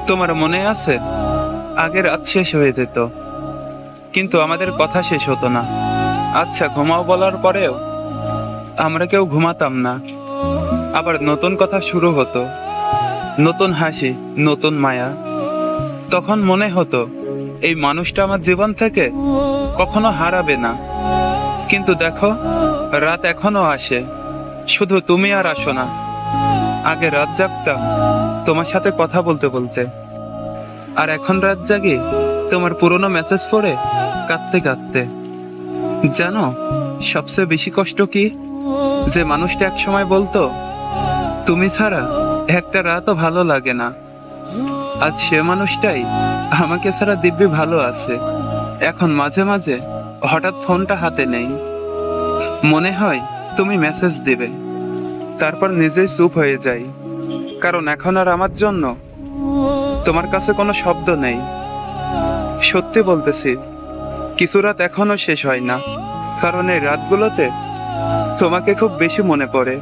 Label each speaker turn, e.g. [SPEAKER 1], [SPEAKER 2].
[SPEAKER 1] তোমার মনে আছে, আগে রাত শেষ হয়ে যেত, কিন্তু আমাদের কথা শেষ হতো না। আচ্ছা ঘুমাও বলার পরেও আমরা কেউ ঘুমাতাম না। আবার নতুন কথা শুরু হতো, নতুন হাসি, নতুন মায়া। তখন মনে হতো এই মানুষটা আমার জীবন থেকে কখনো হারাবে না। কিন্তু দেখো, রাত এখনো আসে, শুধু তুমি আর আসো না। আগে রাত জাগতাম তোমার সাথে কথা বলতে বলতে, আর এখন রাত জাগি তোমার পুরনো মেসেজ পড়ে কাঁদতে কাঁদতে। জানো, সবচেয়ে বেশি কষ্ট কি? যে মানুষটা এক সময় বলতো তুমি ছাড়া একটা রাতও ভালো লাগে না, আজ সে মানুষটাই আমাকে ছাড়া দিব্যি ভালো আছে। এখন মাঝে মাঝে হঠাৎ ফোনটা হাতে নেই, মনে হয় তুমি মেসেজ দিবে, তারপর নিজেই চুপ হয়ে যাই। কারণ এখন আর আমার জন্য তোমার কাছে কোনো শব্দ নেই। সত্যি বলতেছি, কিছু রাত এখনো শেষ হয় না, কারণ এই রাতগুলোতে তোমাকে খুব বেশি মনে পড়ে।